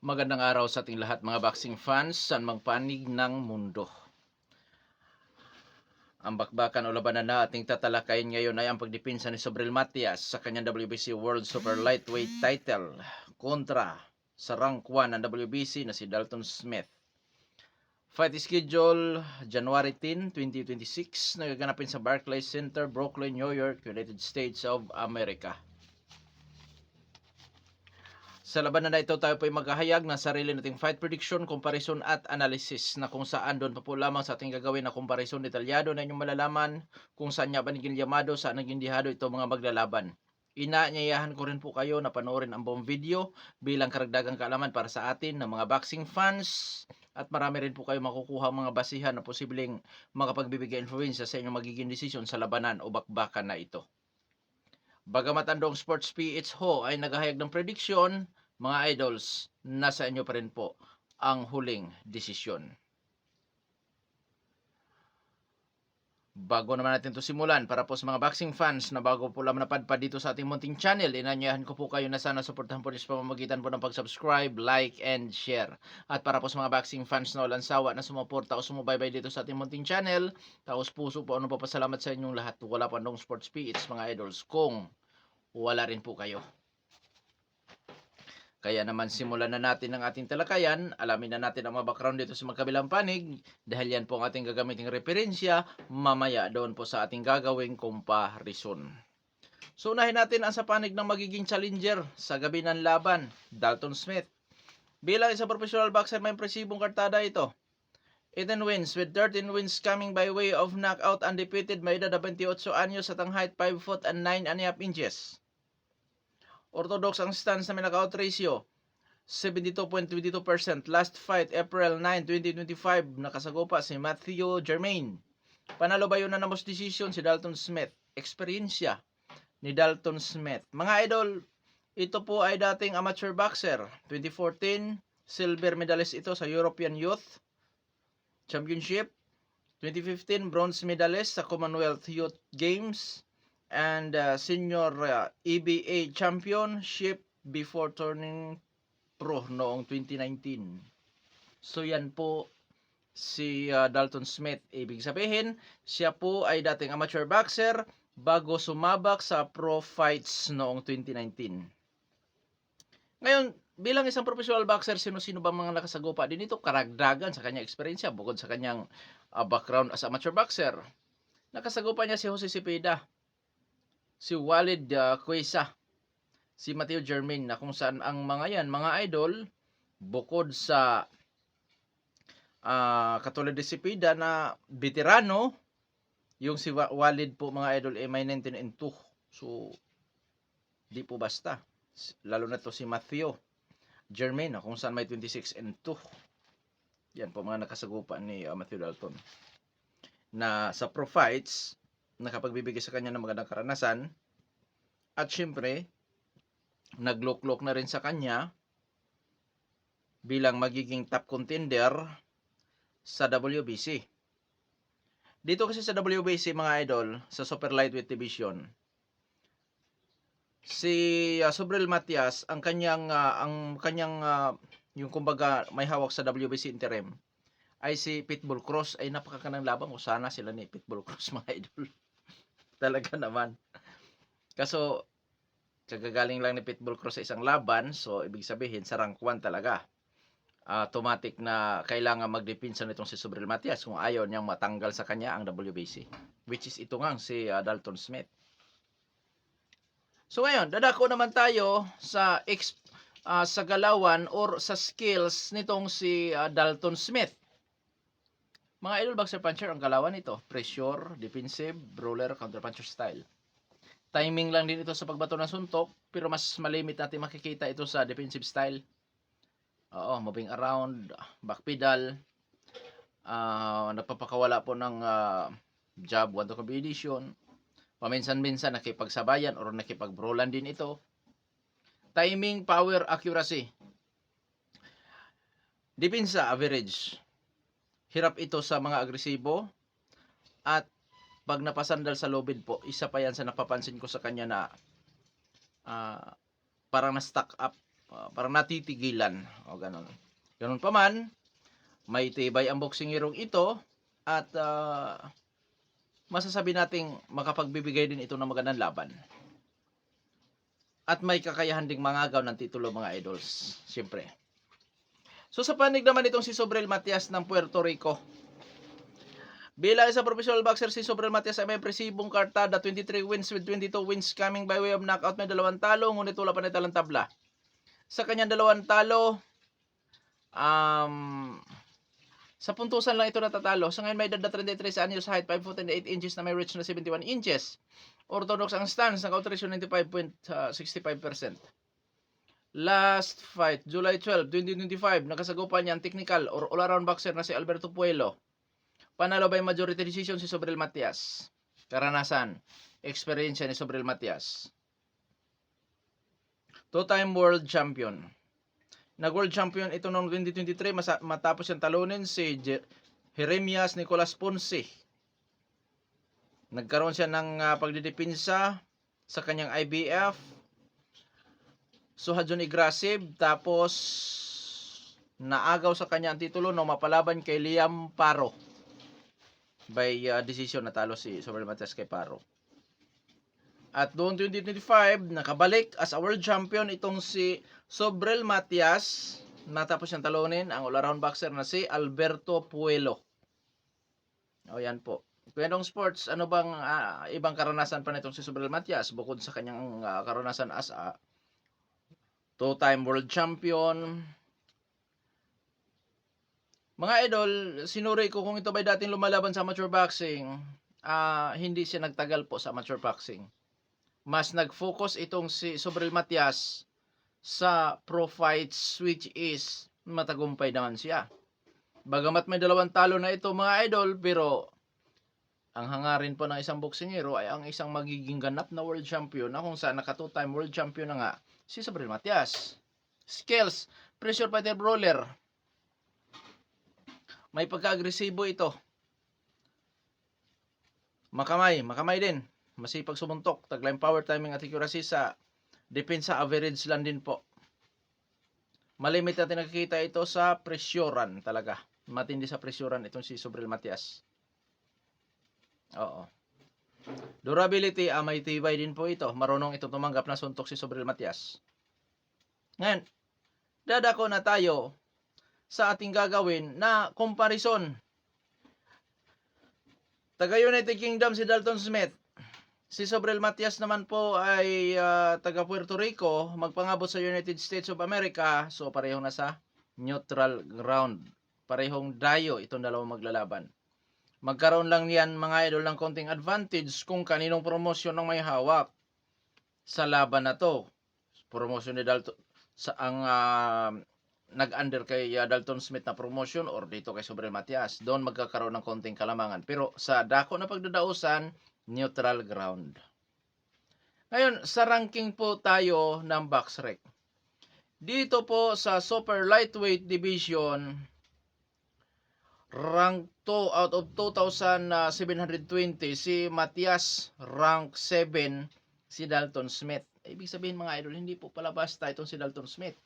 Magandang araw sa ating lahat mga boxing fans saan mang panig ng mundo. Ang bakbakan o labanan na ating tatalakayin ngayon ay ang pagdepensa ni Sobrel Matias sa kanyang WBC World Super Lightweight title kontra sa rank 1 ng WBC na si Dalton Smith. Fight schedule January 10, 2026, nagaganapin sa Barclays Center, Brooklyn, New York, United States of America. Sa labanan na ito, tayo po ay maghahayag ng sarili nating fight prediction, comparison at analysis na kung saan doon pa po lamang sa ating gagawin na comparison detalyado na inyong malalaman kung saan niya ba naging yamado, saan naging dihado ito mga maglalaban. Inaanyayahan ko rin po kayo na panoorin ang buong video bilang karagdagang kaalaman para sa atin ng mga boxing fans at marami rin po kayo makukuha mga basihan na posibleng makapagbibigay influensya sa inyong magiging desisyon sa labanan o bakbakan na ito. Bagamat ang Dong Sports PH Ho ay naghahayag ng prediction, mga idols, nasa inyo pa rin po ang huling desisyon. Bago naman natin ito simulan, para po sa mga boxing fans na bago po lamang napadpad dito sa ating munting channel, inanyayahan ko po kayo na sana suportahan po sa pamamagitan po ng pag-subscribe, like, and share. At para po sa mga boxing fans na walang sawa na sumuporta o sumubaybay dito sa ating munting channel, taos puso po ano po pasalamat sa inyong lahat. Wala pa Dong Sports PH mga idols kung wala rin po kayo. Kaya naman simulan na natin ang ating talakayan. Alamin na natin ang mga background dito sa magkabilang panig dahil yan po ang ating gagamiting referensya mamaya doon po sa ating gagawing comparison. So unahin natin ang sa panig ng magiging challenger sa gabi ng laban, Dalton Smith. Bilang isang professional boxer, may impresibong kartada ito. 18 wins with 13 wins coming by way of knockout, undefeated, may edad na 28 anyos at ang height 5 foot and 9.5 inches. Orthodox ang stance na may knockout ratio 72.22%. Last fight April 9, 2025, nakasagupa si Matthew Germain. Panalo ba yun na most decision si Dalton Smith? Eksperyensya ni Dalton Smith. Mga idol, ito po ay dating amateur boxer. 2014, silver medalist ito sa European Youth Championship. 2015, bronze medalist sa Commonwealth Youth Games and senior EBA championship before turning pro noong 2019. So yan po si Dalton Smith. Ibig sabihin, siya po ay dating amateur boxer bago sumabak sa pro fights noong 2019. Ngayon, bilang isang professional boxer, sino-sino ba mga nakasagupa din ito? Karagdagan sa kanyang eksperyensya bukod sa kanyang background as amateur boxer. Nakasagupa niya si Jose Cepeda, si Walid Queza, si Matthew Germain, na kung saan ang mga yan, mga idol, bukod sa katulad ni Cepeda na veterano, yung si Walid po mga idol ay may 19-2. So, di po basta. Lalo na to si Matthew Germain, na kung saan may 26-2. Yan po mga nakasagupa ni Matthew Dalton. Na sa pro fights, nakapagbibigay sa kanya ng magandang karanasan at syempre nagloklok na rin sa kanya bilang magiging top contender sa WBC. Dito kasi sa WBC mga idol, sa super lightweight division, si Sobrel Matias, ang kanyang yung kumbaga may hawak sa WBC interim ay si Pitbull Cross. Ay napakakanang laban ko sana sila ni Pitbull Cross mga idol. Talaga naman. Kaso kagagaling lang ni Pitbull Cross sa isang laban, so ibig sabihin sa rank 1 talaga. Automatic na kailangan magdepensa nitong si Sobrel Matias kung ayaw niyang matanggal sa kanya ang WBC, which is ito nga si Dalton Smith. So ngayon, dadako naman tayo sa sa galawan or sa skills nitong si Dalton Smith. Mga idol, boxer puncher ang galawan nito. Pressure, defensive, brawler, counter puncher style. Timing lang din ito sa pagbato ng suntok, pero mas malimit natin makikita ito sa defensive style. Oo, moving around, back pedal, nagpapakawala po ng jab, one to combination. Paminsan-minsan nakipagsabayan or nakipag-brawlan din ito. Timing, power, accuracy. Depensa, average. Hirap ito sa mga agresibo at pag napasandal sa lobid po, isa pa yan sa napapansin ko sa kanya na parang na-stuck up parang natitigilan. O ganun. Ganun pa man, may tibay ang boksingirong ito at masasabi nating makapagbibigay din ito ng magandang laban. At may kakayahan ding mangagaw ng titulo mga idols, siyempre. So sa panig naman itong si Sobrel Matias ng Puerto Rico. Bilang isang professional boxer, si Sobrel Matias ay may impresibong kartada, 23 wins with 22 wins coming by way of knockout. May 2 talo, ngunit wala pa nitalang tabla. Sa kanyang 2 talo, sa puntusan lang ito natatalo. Sa ngayon may edad na 33 anyos, height 5 foot and 8 inches na may reach na 71 inches. Orthodox ang stance, naka-out ratio 95.65%. Last fight, July 12, 2025, nakasagupan niya ang technical or all-around boxer na si Alberto Puelo. Panalo by majority decision si Sobrel Matias. Karanasan, eksperyensya ni Sobrel Matias. Two-time world champion. Nag-world champion ito noong 2023 matapos siyang talunin si Jeremias Nicolas Ponce. Nagkaroon siya ng pagdidipinsa sa kanyang IBF. Suhadjon aggressive, tapos naagaw sa kanya ang titulo nung mapalaban kay Liam Paro. By decision natalo si Sobrel Matias kay Paro. At noong 2025, nakabalik as a world champion itong si Sobrel Matias. Natapos siyang talunin ang all-around boxer na si Alberto Puelo. O yan po. Kwentong sports, ano bang ibang karanasan pa nitong si Sobrel Matias bukod sa kanyang karanasan as a two-time world champion? Mga idol, sinuri ko kung ito ba'y dating lumalaban sa amateur boxing, hindi siya nagtagal po sa amateur boxing. Mas nag-focus itong si Sobrel Matias sa pro fights, which is matagumpay naman siya. Bagamat may 2 talo na ito mga idol, pero ang hangarin po ng isang boksingero ay ang isang magiging ganap na world champion na kung saan naka 2-time world champion na nga si Sobrel Matias. Skills, pressure fighter brawler. May pagka-agresibo ito. Makamay din. Masipag sumuntok, tagline power, timing at accuracy sa depensa, average lang din po. Malimit natin nakikita ito sa presyoran talaga. Matindi sa presyoran itong si Sobrel Matias. Oo. Durability, may tibay din po ito. Marunong ito tumanggap na suntok si Sobrel Matias. Ngayon, dadako na tayo sa ating gagawin na comparison. Taga United Kingdom si Dalton Smith. Si Sobrel Matias naman po ay taga Puerto Rico, magpangabot sa United States of America. So parehong nasa neutral ground. Parehong dayo itong dalawang maglalaban. Magkaroon lang yan mga idol ng konting advantage kung kaninong promosyon ang may hawak sa laban na to. Promosyon ni Dalton sa ang nag-under kay Dalton Smith na promotion or dito kay Sobrel Matias. Doon magkakaroon ng konting kalamangan. Pero sa dako na pagdadausan, neutral ground. Ngayon, sa ranking po tayo ng BoxRec. Dito po sa super lightweight division, rank 2 out of 2,720 si Matias, rank 7 si Dalton Smith. Ibig sabihin mga idol, hindi po pala basta itong si Dalton Smith.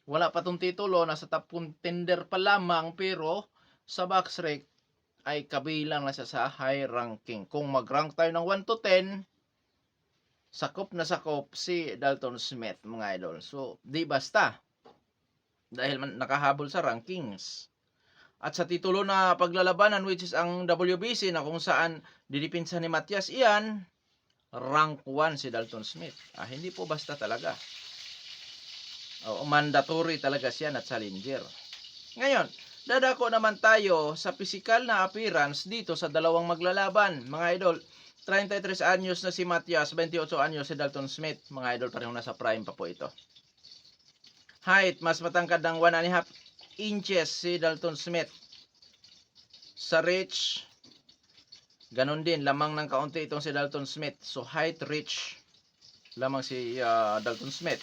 Wala pa itong titulo, nasa top contender pa lamang, pero sa BoxRec ay kabilang na siya sa high ranking. Kung mag-rank tayo ng 1 to 10, sakop na sakop si Dalton Smith mga idol. So, di basta. Dahil nakahabol sa rankings. At sa titulo na paglalabanan, which is ang WBC, na kung saan didipinsa ni Matias iyan, rank 1 si Dalton Smith. Hindi po basta talaga. Mandatory talaga siya na challenger. Ngayon, dadako naman tayo sa physical na appearance dito sa dalawang maglalaban. Mga idol, 33 anyos na si Matias, 28 anyos si Dalton Smith. Mga idol, parehong nasa prime pa po ito. Height, mas matangkad ng 1.5 inches si Dalton Smith. Sa reach, ganun din, lamang ng kaunti itong si Dalton Smith. So height, reach, lamang si Dalton Smith.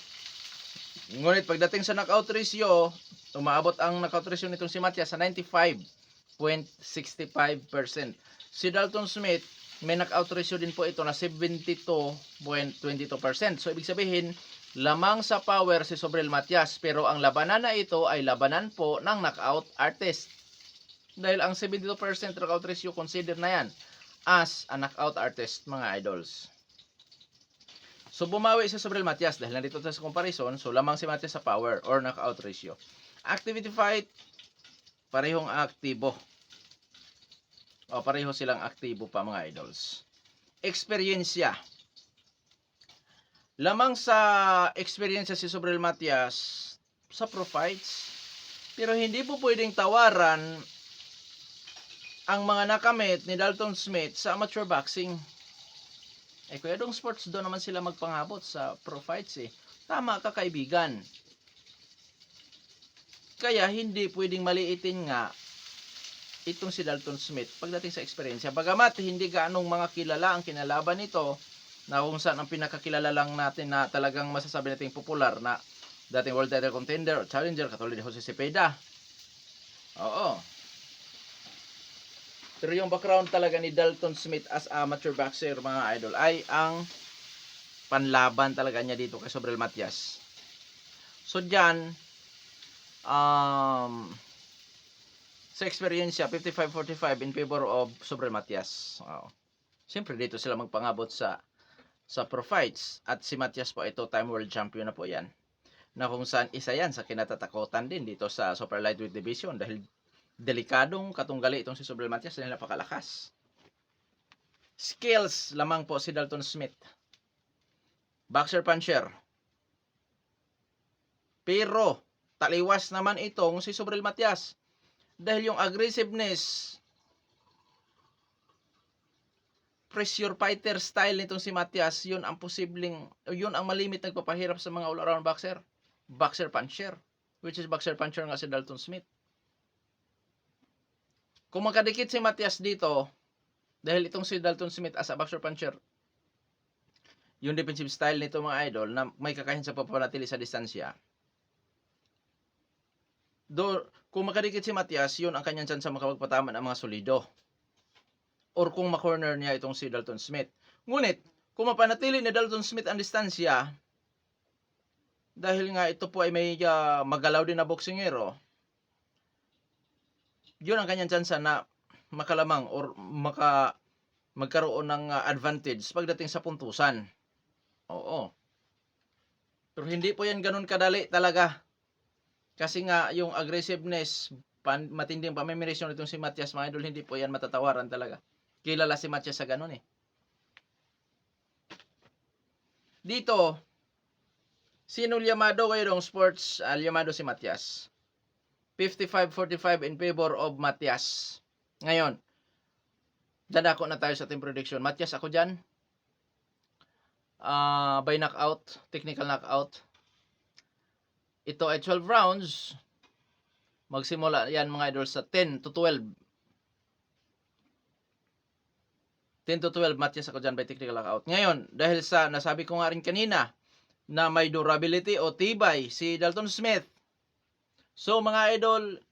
Ngunit pagdating sa knockout ratio, umaabot ang knockout ratio nitong si Matias sa 95.65%. Si Dalton Smith, may knockout ratio din po ito na 72.22%. So ibig sabihin, Lamang sa power si Sobrel Matias, pero ang labanan na ito ay labanan po ng knockout artist. Dahil ang 72% knockout ratio consider na yan as a knockout artist, mga idols. So bumawi si Sobrel Matias dahil nandito tayo sa comparison, so lamang si Matias sa power or knockout ratio. Activity fight, parehong aktibo. O pareho silang aktibo pa, mga idols. Eksperyensya. Lamang sa eksperyensya si Sobrel Matias sa pro fights, pero hindi po pwedeng tawaran ang mga nakamit ni Dalton Smith sa amateur boxing. Kuya Dong Sports, doon naman sila magpangabot sa pro fights eh. Tama ka, kaibigan. Kaya hindi pwedeng maliitin nga itong si Dalton Smith pagdating sa eksperyensya. Bagamat hindi gaanong mga kilala ang kinalaban nito, na kung saan ang pinakakilala lang natin na talagang masasabi natin popular na dating world title contender o challenger katulad ni Jose Cepeda. Oo. Pero yung background talaga ni Dalton Smith as amateur boxer, mga idol, ay ang panlaban talaga niya dito kay Sobrel Matias. So dyan, sa experience 55-45 in favor of Sobrel Matias. Siyempre dito sila magpangabot sa pro fights, at si Matias po ito time world champion na po yan, na kung saan isa yan sa kinatatakutan din dito sa super lightweight division dahil delikadong katunggali itong si Sobrel Matias dahil napakalakas. Skills lamang po si Dalton Smith, boxer puncher, pero taliwas naman itong si Sobrel Matias dahil yung aggressiveness, pressure fighter style nitong si Matias, yun ang malimit nagpapahirap sa mga all-around boxer. Boxer puncher, which is boxer puncher nga si Dalton Smith. Kung makadikit si Matias dito, dahil itong si Dalton Smith as a boxer puncher, yung defensive style nito, mga idol, na may kakayahan sa papanatili sa distansya. Kung makadikit si Matias, yun ang kanyang chance sa makapagpatama ng mga solido. Or kung ma-corner niya itong si Dalton Smith. Ngunit, kung mapanatili ni Dalton Smith ang distansya, dahil nga ito po ay may magalaw din na boksingero, yun ang kanyang chance na makalamang or magkaroon ng advantage pagdating sa puntusan. Oo. Pero hindi po yan ganun kadali talaga. Kasi nga yung aggressiveness, matinding pamimirisyon itong si Matias, mga idol, hindi po yan matatawaran talaga. Kilala si Matias sa ganun eh. Dito, sino Llamado kayo dong sports? Llamado si Matias. 55-45 in favor of Matias. Ngayon, dadako na tayo sa team prediction. Matias ako dyan. By knockout, technical knockout. Ito ay 12 rounds. Magsimula yan, mga idol, sa 10 to 12. 10 to 12, Matias ako dyan by technical knockout. Ngayon, dahil sa nasabi ko nga rin kanina na may durability o tibay si Dalton Smith. So mga idol,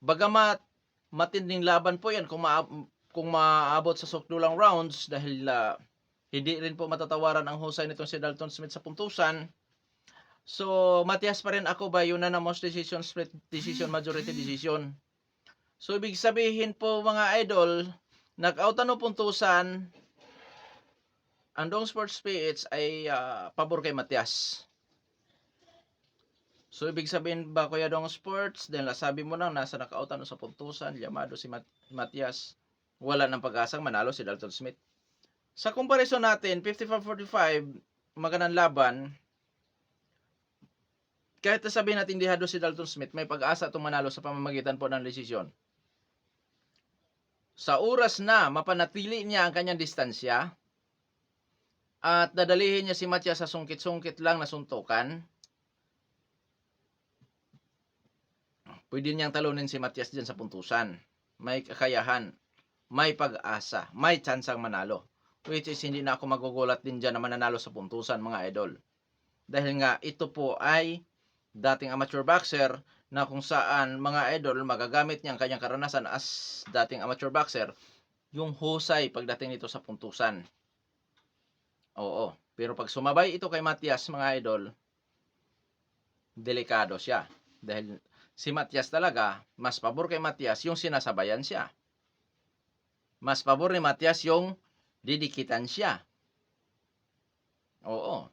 bagamat matinding laban po yan kung maabot sa sukdulang rounds dahil hindi rin po matatawaran ang husay nitong si Dalton Smith sa puntusan. So Matias pa rin ako by unanimous decision, split decision, majority decision. So ibig sabihin po, mga idol, knockout o puntusan, ang Dong Sports PH ay pabor kay Matias. So ibig sabihin ba, Kuya Dong Sports, dahil nasabi mo na nasa knockout o sa puntusan, Llamado si Matias, wala ng pag-asang manalo si Dalton Smith. Sa comparison natin, 55-45, magandang laban. Kahit nasabihin natin dihado si Dalton Smith, may pag-asa itong manalo sa pamamagitan po ng desisyon. Sa oras na mapanatili niya ang kanyang distansya at dadalihin niya si Matias sa sungkit-sungkit lang na suntukan, pwede niyang talunin si Matias dyan sa puntusan. May kakayahan, may pag-asa, may tsansang manalo. Which is hindi na ako magugulat din dyan na mananalo sa puntusan, mga idol. Dahil nga ito po ay dating amateur boxer na kung saan, mga idol, magagamit niya ang kanyang karanasan as dating amateur boxer, yung husay pagdating nito sa puntusan. Oo. Pero pag sumabay ito kay Matias, mga idol, delikado siya. Dahil si Matias talaga, mas pabor kay Matias yung sinasabayan siya. Mas pabor ni Matias yung didikitan siya. Oo.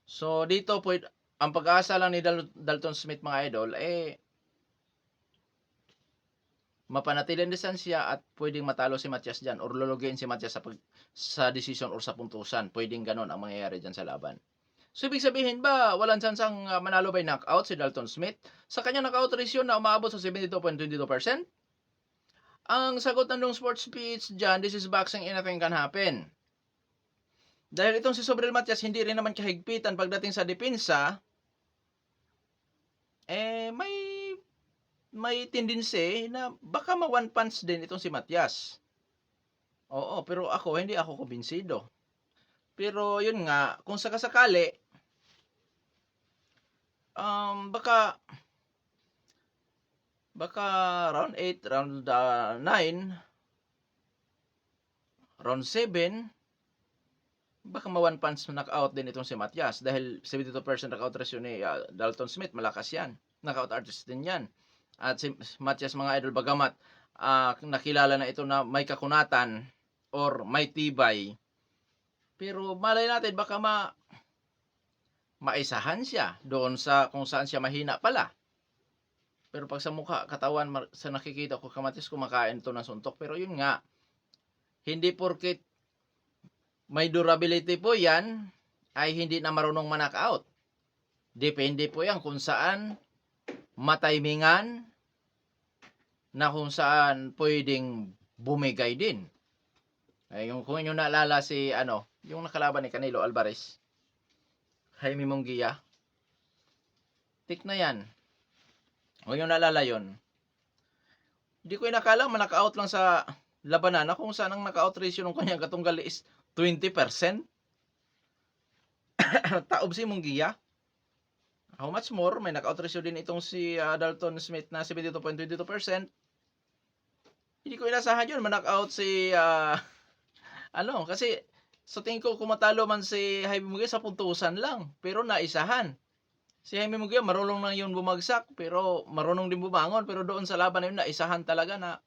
So, dito po, ang pag-asa lang ni Dalton Smith, mga idol, mapanatiling distansya at pwedeng matalo si Matias dyan or lulugiin si Matias sa decision or sa puntusan. Pwedeng ganun ang mangyayari dyan sa laban. So, ibig sabihin ba, walang chansang manalo by knockout si Dalton Smith? Sa kanya knockout ratio na umaabot sa 72.22%? Ang sagot ng sports speech dyan, this is boxing, anything can happen. Dahil itong si Sobrel Matias, hindi rin naman kahigpitan pagdating sa depensa, may tendency na baka ma-one punch din itong si Matias. Oo, pero hindi ako kumbinsido. Pero yun nga, kung sakasakali, baka round 8, round 9, round 7, baka ma-one punch knockout din itong si Matias dahil 72% knockout ratio ni Dalton Smith, malakas yan. Knockout artist din yan. At si Matias, mga idol, bagamat nakilala na ito na may kakunatan or may tibay, pero malay natin baka maisahan siya doon sa kung saan siya mahina pala. Pero pag sa mukha, katawan, sa nakikita ko, Matias kumakain ito ng suntok. Pero yun nga, hindi porket may durability po yan, ay hindi na marunong ma-knockout. Depende po yan kung saan matimingan na kung saan pwedeng bumigay din. Kung inyo naalala si, yung nakalaban ni Canelo Alvarez, Jaime Munguia, tik na yan. Kung inyo naalala yun, hindi ko inakala ma-knockout lang sa labanan na kung saan ang knockout ratio ng kanyang katunggal is 20%. Taob si Munguia. How much more? May knockout ratio din itong si Dalton Smith na 72.22%. Hindi ko inasahan yun, ma-knockout si kasi sa tingin ko kumatalo man si Jaime Munguia sa puntusan lang, pero naisahan. Si Jaime Munguia marunong lang yun bumagsak, pero marunong din bumangon, pero doon sa laban na yun naisahan talaga na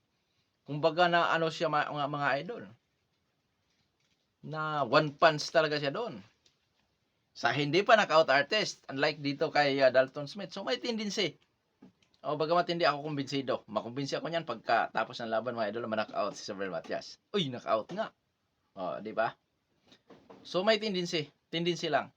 kumbaga na siya mga idol. Na one punch talaga siya doon. Sa hindi pa knockout artist, unlike dito kay Dalton Smith. So may tendency. Bagamat hindi ako kumbinsido. Makumbinsi ako niyan pagkatapos ng laban, mga idol, ma-knockout si Sobrel Matias. Uy, knockout nga. Di ba? So may tendency lang.